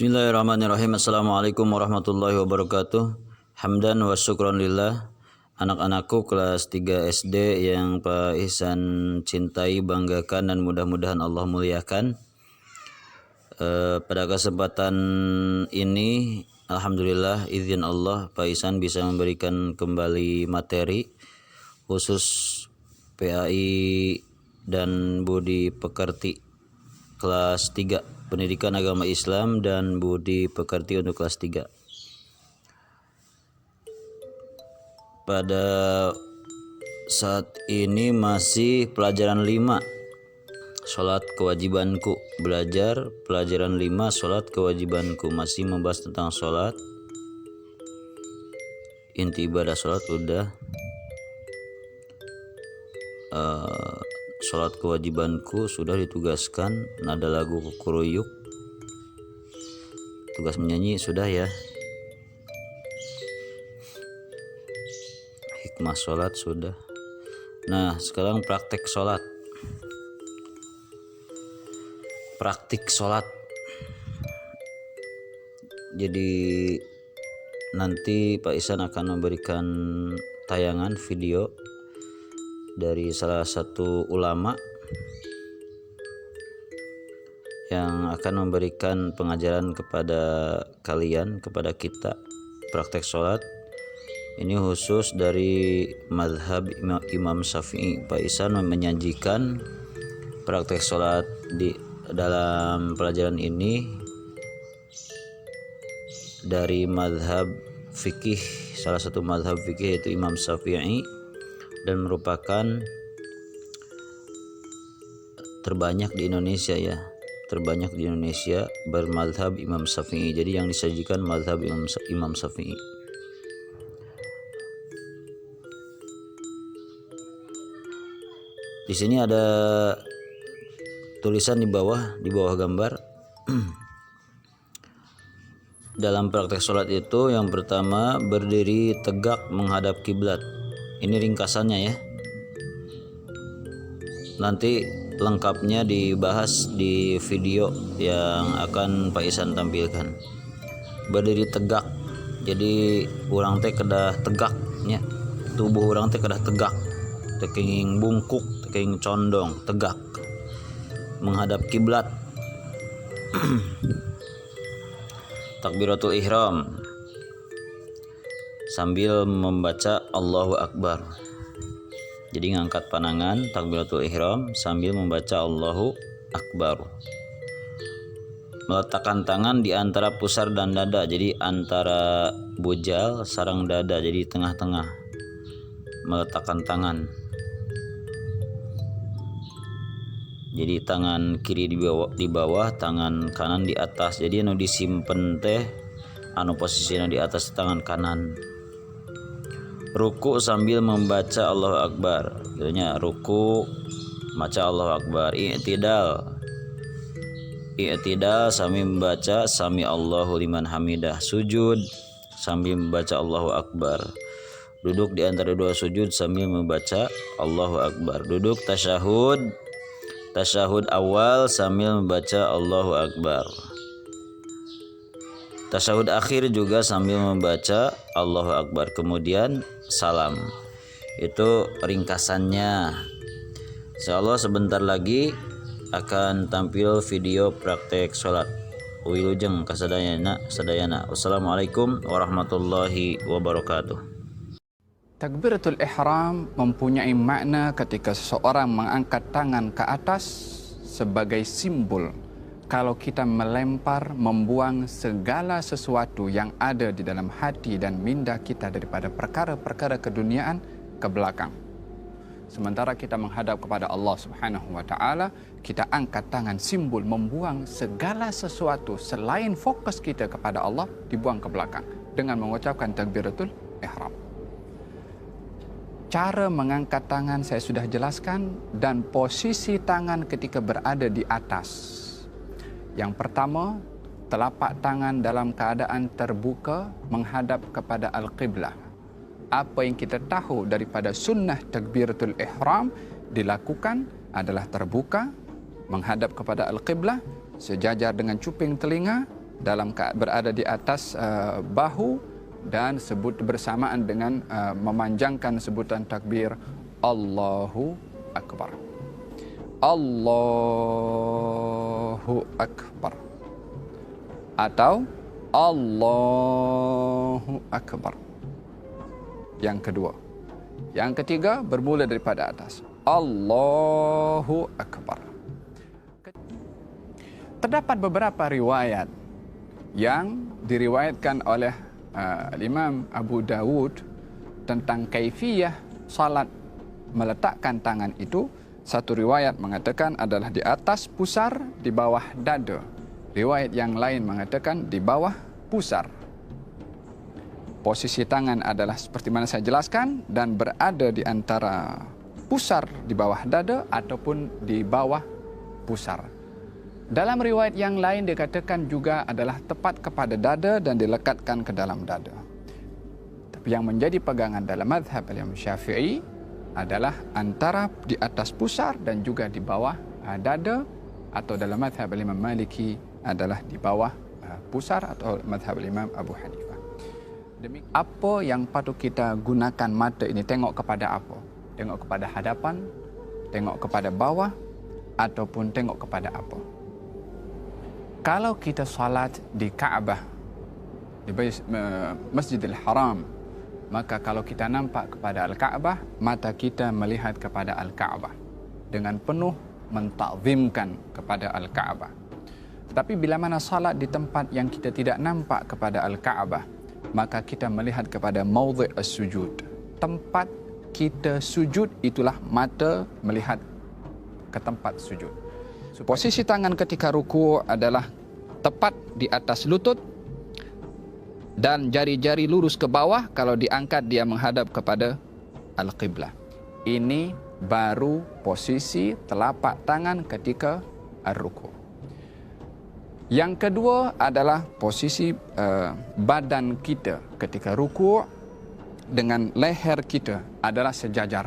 Bismillahirrahmanirrahim. Assalamualaikum warahmatullahi wabarakatuh. Hamdan wa syukran lillah. Anak-anakku kelas 3 SD yang Pak Ihsan cintai, banggakan, dan mudah-mudahan Allah muliakan. Pada kesempatan ini, alhamdulillah izin Allah, Pak Ihsan bisa memberikan kembali materi khusus PAI dan Budi Pekerti kelas 3, Pendidikan Agama Islam dan Budi Pekerti untuk kelas 3. Pada saat ini masih pelajaran 5, sholat kewajibanku. Belajar pelajaran 5, sholat kewajibanku. Masih membahas tentang sholat. Inti ibadah sholat udah. Sholat kewajibanku sudah ditugaskan. Nada lagu kukuruyuk, tugas menyanyi sudah ya. Hikmah sholat sudah. Nah, sekarang praktek sholat. Praktik sholat. Jadi nanti Pak Ihsan akan memberikan tayangan video dari salah satu ulama yang akan memberikan pengajaran kepada kalian, kepada kita, praktek sholat. Ini khusus dari mazhab Imam Syafi'i. Pak Ihsan menyajikan praktek sholat di dalam pelajaran ini dari mazhab fikih, salah satu mazhab fikih yaitu Imam Syafi'i, dan merupakan terbanyak di Indonesia ya, terbanyak di Indonesia bermazhab Imam Syafi'i. Jadi yang disajikan mazhab Imam Syafi'i. Di sini ada tulisan di bawah gambar. Dalam praktek sholat itu yang pertama, berdiri tegak menghadap kiblat. Ini ringkasannya ya. Nanti lengkapnya dibahas di video yang akan Pak Ihsan tampilkan. Berdiri tegak. Jadi urang teh kedah tegak nya. Tubuh urang teh kedah tegak. Teu bungkuk, teu condong, tegak. Menghadap kiblat. Takbiratul ihram sambil membaca Allahu Akbar. Jadi ngangkat panangan, takbiratul ihram sambil membaca Allahu Akbar. Meletakkan tangan di antara pusar dan dada, jadi antara bujal sareng dada, jadi tengah-tengah. Meletakkan tangan. Jadi tangan kiri di bawah, tangan kanan di atas. Jadi anu disimpen teh anu posisinya di atas tangan kanan. Ruku sambil membaca Allahu Akbar. Kiranya ruku baca Allahu Akbar. I'tidal sambil membaca Sami Allahu liman hamidah. Sujud sambil membaca Allahu Akbar. Duduk di antara dua sujud sambil membaca Allahu Akbar. Duduk tasyahud awal sambil membaca Allahu Akbar. Tasyahud akhir juga sambil membaca Allahu Akbar. Kemudian salam. Itu ringkasannya. Insyaallah sebentar lagi akan tampil video praktek sholat. Wilujeng kasadayana. Wassalamualaikum warahmatullahi wabarakatuh. Takbiratul ihram mempunyai makna ketika seseorang mengangkat tangan ke atas sebagai simbol kalau kita melempar, membuang segala sesuatu yang ada di dalam hati dan minda kita daripada perkara-perkara keduniaan ke belakang. Sementara kita menghadap kepada Allah Subhanahu wa taala, kita angkat tangan, simbol membuang segala sesuatu selain fokus kita kepada Allah, dibuang ke belakang dengan mengucapkan takbiratul ihram. Cara mengangkat tangan saya sudah jelaskan, dan posisi tangan ketika berada di atas. Yang pertama, telapak tangan dalam keadaan terbuka menghadap kepada Al-Qiblah. Apa yang kita tahu daripada sunnah takbiratul ihram dilakukan adalah terbuka, menghadap kepada Al-Qiblah, sejajar dengan cuping telinga, berada di atas bahu dan sebut bersamaan dengan memanjangkan sebutan takbir Allahu Akbar. Allahu Akbar atau Allahu Akbar. Yang kedua. Yang ketiga bermula daripada atas. Allahu Akbar. Terdapat beberapa riwayat yang diriwayatkan oleh Imam Abu Dawud tentang kaifiyah salat meletakkan tangan itu. Satu riwayat mengatakan adalah di atas pusar, di bawah dada. Riwayat yang lain mengatakan di bawah pusar. Posisi tangan adalah seperti mana saya jelaskan dan berada di antara pusar di bawah dada ataupun di bawah pusar. Dalam riwayat yang lain dikatakan juga adalah tepat kepada dada dan dilekatkan ke dalam dada. Tapi yang menjadi pegangan dalam mazhab Imam Syafi'i adalah antara di atas pusar dan juga di bawah dada, atau dalam mazhab Imam Maliki adalah di bawah pusar, atau mazhab Imam Abu Hanifah. Apa yang patut kita gunakan mata ini? Tengok kepada apa? Tengok kepada hadapan, tengok kepada bawah, ataupun tengok kepada apa? Kalau kita salat di Kaabah, di Masjidil Haram, maka kalau kita nampak kepada Al-Kaabah, mata kita melihat kepada Al-Kaabah dengan penuh mentakzimkan kepada Al-Kaabah. Tetapi bila mana salat di tempat yang kita tidak nampak kepada Al-Kaabah, maka kita melihat kepada maudhi' as-sujud. Tempat kita sujud itulah mata melihat ke tempat sujud. Posisi tangan ketika ruku' adalah tepat di atas lutut dan jari-jari lurus ke bawah. Kalau diangkat dia menghadap kepada Al-Qiblah. Ini baru posisi telapak tangan ketika ar-ruku'. Yang kedua adalah posisi badan kita ketika ruku' dengan leher kita adalah sejajar.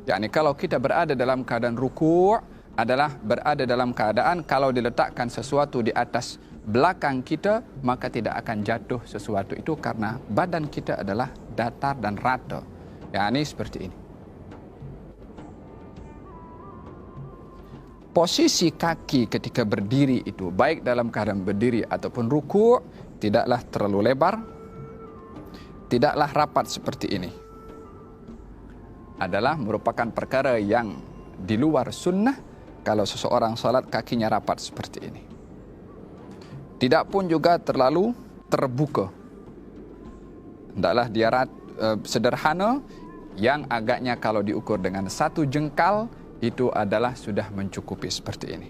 Yakni kalau kita berada dalam keadaan ruku' adalah berada dalam keadaan kalau diletakkan sesuatu di atas belakang kita, maka tidak akan jatuh sesuatu itu karena badan kita adalah datar dan rata. Yakni seperti ini. Posisi kaki ketika berdiri itu, baik dalam keadaan berdiri ataupun ruku', tidaklah terlalu lebar, tidaklah rapat seperti ini. Adalah merupakan perkara yang di luar sunnah kalau seseorang salat kakinya rapat seperti ini. Tidak pun juga terlalu terbuka. Hendaklah dia sederhana, yang agaknya kalau diukur dengan satu jengkal itu adalah sudah mencukupi seperti ini.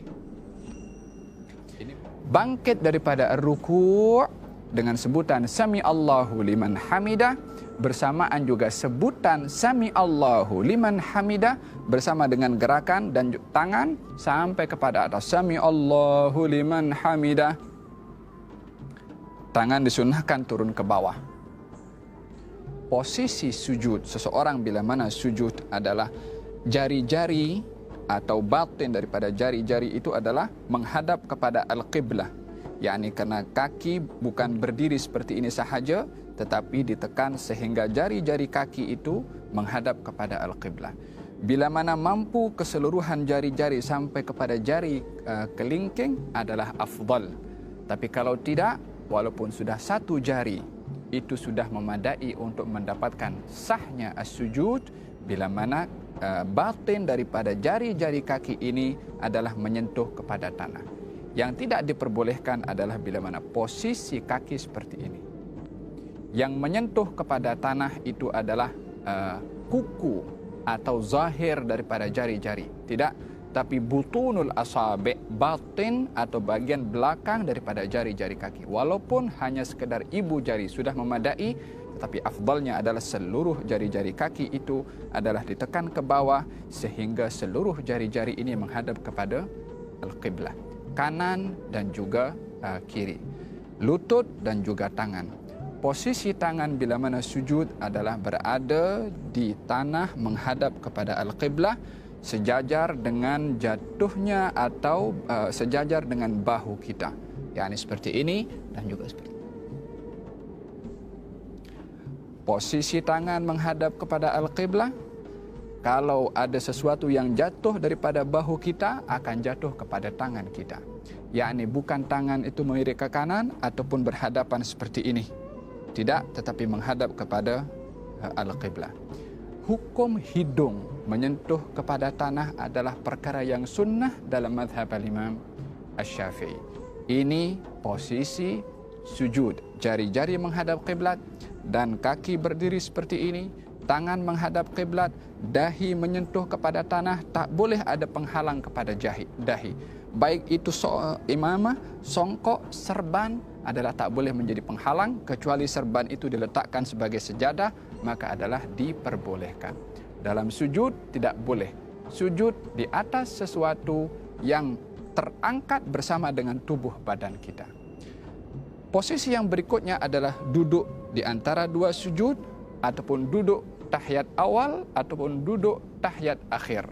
Bangkit daripada ruku' dengan sebutan Sami Allahu liman hamidah, bersamaan juga sebutan Sami Allahu liman hamidah bersama dengan gerakan dan tangan sampai kepada atas Sami Allahu liman hamidah. Tangan disunahkan turun ke bawah. Posisi sujud seseorang bila mana sujud adalah jari-jari atau batin daripada jari-jari itu adalah menghadap kepada Al-Qiblah. Yakni karena kaki bukan berdiri seperti ini sahaja, tetapi ditekan sehingga jari-jari kaki itu menghadap kepada Al-Qiblah. Bila mana mampu keseluruhan jari-jari sampai kepada jari kelingking adalah afdal. Tapi kalau tidak, walaupun sudah satu jari, itu sudah memadai untuk mendapatkan sahnya as-sujud bila mana batin daripada jari-jari kaki ini adalah menyentuh kepada tanah. Yang tidak diperbolehkan adalah bila mana posisi kaki seperti ini. Yang menyentuh kepada tanah itu adalah kuku atau zahir daripada jari-jari. Tidak, tapi butunul asabi', batin atau bagian belakang daripada jari-jari kaki. Walaupun hanya sekedar ibu jari sudah memadai, tetapi afdalnya adalah seluruh jari-jari kaki itu adalah ditekan ke bawah sehingga seluruh jari-jari ini menghadap kepada Al-Qiblah, kanan dan juga kiri, lutut dan juga tangan. Posisi tangan bila mana sujud adalah berada di tanah menghadap kepada Al-Qiblah, sejajar dengan jatuhnya atau sejajar dengan bahu kita. yakni seperti ini dan juga seperti ini. Posisi tangan menghadap kepada Al-Qiblah. Kalau ada sesuatu yang jatuh daripada bahu kita, akan jatuh kepada tangan kita. Yakni bukan tangan itu melirik ke kanan ataupun berhadapan seperti ini. Tidak, tetapi menghadap kepada Al-Qiblah. Hukum hidung menyentuh kepada tanah adalah perkara yang sunnah dalam mazhab Imam Asy-Syafi'i. Ini posisi sujud. Jari-jari menghadap kiblat dan kaki berdiri seperti ini. Tangan menghadap kiblat, dahi menyentuh kepada tanah, tak boleh ada penghalang kepada dahi. Baik itu imamah, songkok, serban adalah tak boleh menjadi penghalang, kecuali serban itu diletakkan sebagai sejadah, maka adalah diperbolehkan. Dalam sujud tidak boleh. Sujud di atas sesuatu yang terangkat bersama dengan tubuh badan kita. Posisi yang berikutnya adalah duduk di antara dua sujud ataupun duduk tahiyat awal ataupun duduk tahiyat akhir.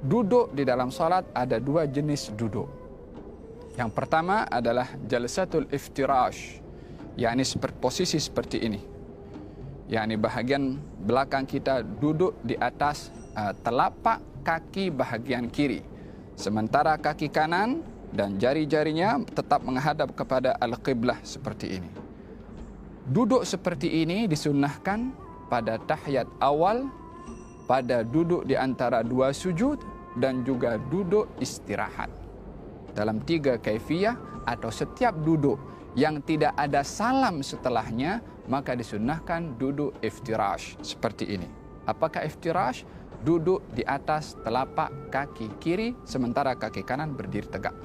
Duduk di dalam salat ada dua jenis duduk. Yang pertama adalah jalsatul iftirash, yakni posisi seperti ini. Yakni bahagian belakang kita duduk di atas telapak kaki bahagian kiri. Sementara kaki kanan dan jari-jarinya tetap menghadap kepada Al-Qiblah seperti ini. Duduk seperti ini disunnahkan pada tahiyat awal, pada duduk di antara dua sujud, dan juga duduk istirahat. Dalam 3 kaifiyah atau setiap duduk yang tidak ada salam setelahnya, maka disunnahkan duduk iftirash seperti ini. Apakah iftirash? Duduk di atas telapak kaki kiri sementara kaki kanan berdiri tegak.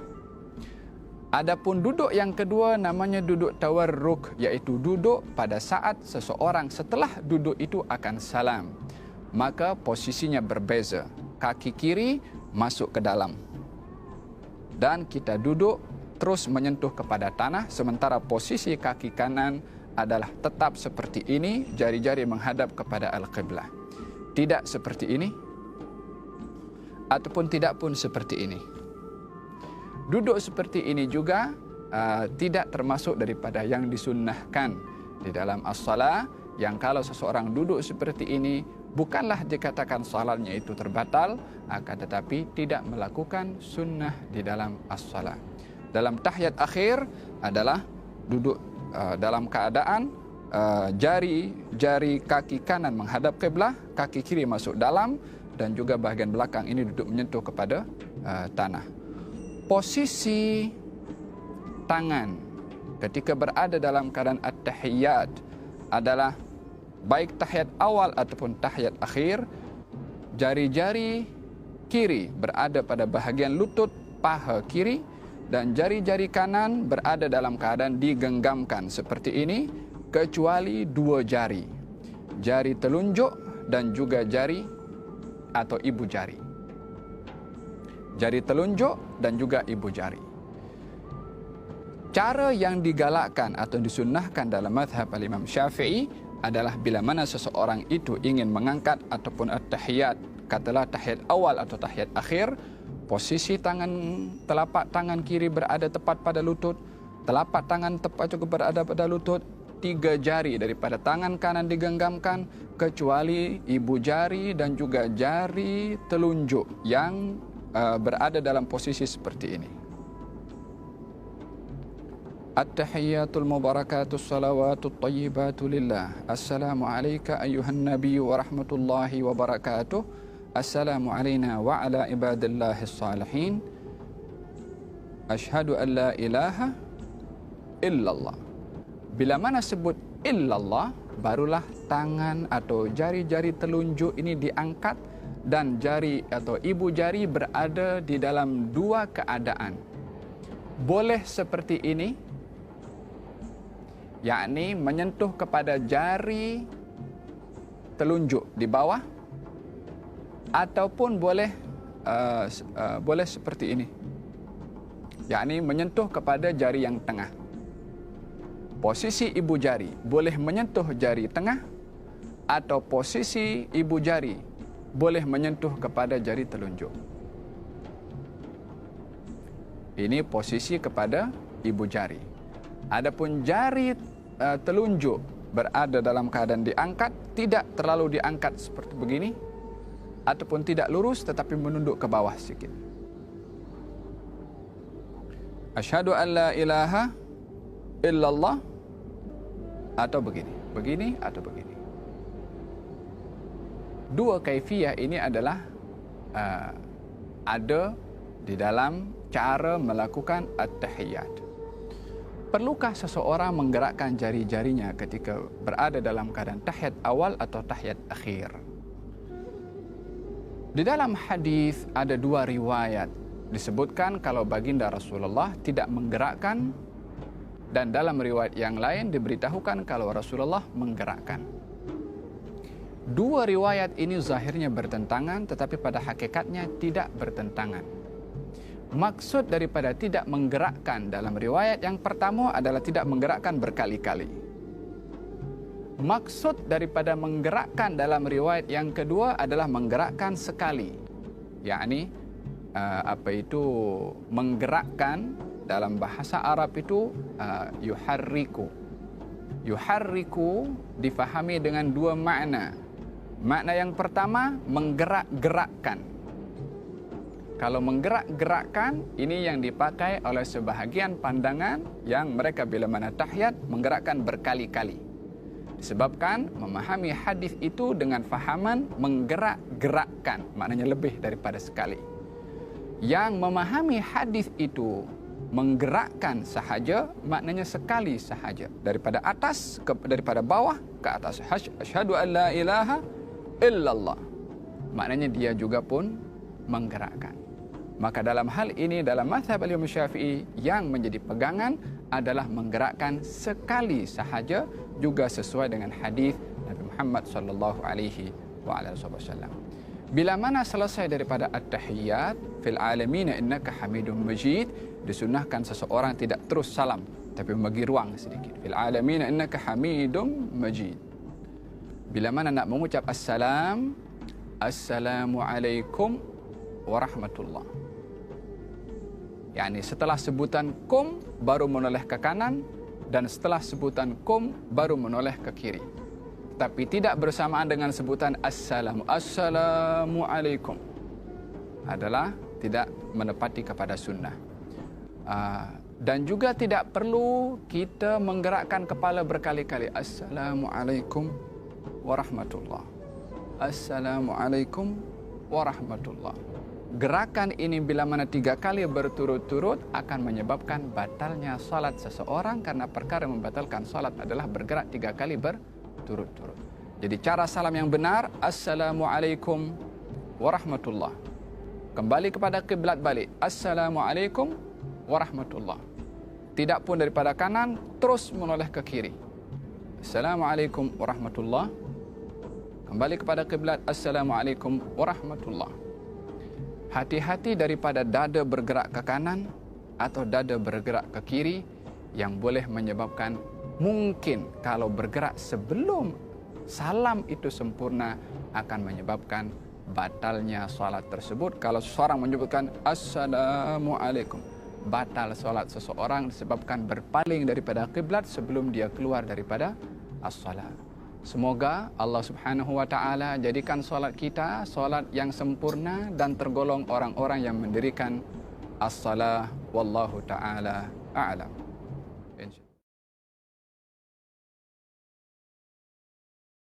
Adapun duduk yang kedua namanya duduk tawarruk, yaitu duduk pada saat seseorang setelah duduk itu akan salam. Maka posisinya berbeza. Kaki kiri masuk ke dalam. Dan kita duduk terus menyentuh kepada tanah, sementara posisi kaki kanan adalah tetap seperti ini, jari-jari menghadap kepada Al-Qiblah. Tidak seperti ini, ataupun tidak pun seperti ini. Duduk seperti ini juga tidak termasuk daripada yang disunnahkan di dalam as-salah, yang kalau seseorang duduk seperti ini bukanlah dikatakan salatnya itu terbatal, akan tetapi tidak melakukan sunnah di dalam as-salah. Dalam tahiyat akhir adalah duduk dalam keadaan jari kaki kanan menghadap kiblah, kaki kiri masuk dalam, dan juga bahagian belakang ini duduk menyentuh kepada tanah. Posisi tangan ketika berada dalam keadaan at-tahiyyat adalah baik tahiyat awal ataupun tahiyat akhir, jari-jari kiri berada pada bahagian lutut paha kiri dan jari-jari kanan berada dalam keadaan digenggamkan seperti ini, kecuali 2 jari, jari telunjuk dan juga jari atau ibu jari. Jari telunjuk dan juga ibu jari. Cara yang digalakkan atau disunnahkan dalam mazhab Imam Syafi'i adalah bila mana seseorang itu ingin mengangkat ataupun at-tahiyat, katalah tahiyat awal atau tahiyat akhir, posisi telapak tangan kiri berada tepat pada lutut, telapak tangan tepat juga berada pada lutut, 3 jari daripada tangan kanan digenggamkan, kecuali ibu jari dan juga jari telunjuk yang berada dalam posisi seperti ini. At-tahiyyatul mubarakatus salawatut tayyibatu lillah. Assalamu alayka ayyuhan nabiyyu wa rahmatullahi wa barakatuh. Assalamu alayna wa ala ibadillahis salihin. Ashhadu an la ilaha illallah. Bila mana sebut illallah, barulah tangan atau jari-jari telunjuk ini diangkat dan jari atau ibu jari berada di dalam 2 keadaan. Boleh seperti ini, yakni menyentuh kepada jari telunjuk di bawah, ataupun boleh seperti ini, yakni menyentuh kepada jari yang tengah. Posisi ibu jari boleh menyentuh jari tengah, atau posisi ibu jari boleh menyentuh kepada jari telunjuk. Ini posisi kepada ibu jari. Adapun jari telunjuk berada dalam keadaan diangkat, tidak terlalu diangkat seperti begini, ataupun tidak lurus tetapi menunduk ke bawah sedikit. Asyhadu an la ilaha illallah, atau begini atau begini. Dua kaifiyah ini adalah ada di dalam cara melakukan at-tahiyyat. Perlukah seseorang menggerakkan jari-jarinya ketika berada dalam keadaan tahiyat awal atau tahiyat akhir? Di dalam hadis ada dua riwayat. Disebutkan kalau baginda Rasulullah tidak menggerakkan, dan dalam riwayat yang lain diberitahukan kalau Rasulullah menggerakkan. Dua riwayat ini zahirnya bertentangan, tetapi pada hakikatnya tidak bertentangan. Maksud daripada tidak menggerakkan dalam riwayat yang pertama adalah tidak menggerakkan berkali-kali. Maksud daripada menggerakkan dalam riwayat yang kedua adalah menggerakkan sekali. Yakni menggerakkan dalam bahasa Arab itu yuharriku. Yuharriku difahami dengan dua makna. Makna yang pertama, menggerak-gerakkan. Kalau menggerak-gerakkan, ini yang dipakai oleh sebahagian pandangan yang mereka bila mana tahiyat menggerakkan berkali-kali. Disebabkan memahami hadis itu dengan fahaman menggerak-gerakkan, maknanya lebih daripada sekali. Yang memahami hadis itu menggerakkan sahaja, maknanya sekali sahaja, daripada atas daripada bawah ke atas. Asyhadu an la ilaha illallah, maknanya dia juga pun menggerakkan. Maka dalam hal ini, dalam mazhab Imam Syafi'i, yang menjadi pegangan adalah menggerakkan sekali sahaja, juga sesuai dengan hadis Nabi Muhammad sallallahu alaihi wasallam. Bila mana selesai daripada at-tahiyyat, fil alamin innaka hamidum majid, disunahkan seseorang tidak terus salam, tapi membagi ruang sedikit. Fil alamin innaka hamidum majid. Bila mana nak mengucap assalam, assalamualaikum warahmatullah. Yani setelah sebutan kum baru menoleh ke kanan, dan setelah sebutan kum baru menoleh ke kiri. Tapi tidak bersamaan dengan sebutan assalamualaikum, adalah tidak menepati kepada sunnah. Dan juga tidak perlu kita menggerakkan kepala berkali-kali. Assalamualaikum warahmatullah. Assalamualaikum warahmatullah. Gerakan ini bila mana 3 kali berturut-turut akan menyebabkan batalnya salat seseorang, karena perkara membatalkan salat adalah bergerak 3 kali berturut-turut. Jadi cara salam yang benar, assalamualaikum warahmatullah. Kembali kepada kiblat balik, assalamualaikum warahmatullah. Tidak pun daripada kanan terus menoleh ke kiri. Assalamualaikum warahmatullah. Kembali kepada kiblat, assalamualaikum warahmatullah. Hati-hati daripada dada bergerak ke kanan atau dada bergerak ke kiri, yang boleh menyebabkan, mungkin kalau bergerak sebelum salam itu sempurna, akan menyebabkan batalnya salat tersebut. Kalau seseorang menyebutkan assalamualaikum, batal salat seseorang disebabkan berpaling daripada kiblat sebelum dia keluar daripada as-salat. Semoga Allah Subhanahu wa taala jadikan solat kita solat yang sempurna dan tergolong orang-orang yang mendirikan as-salah. Wallahu taala a'lam.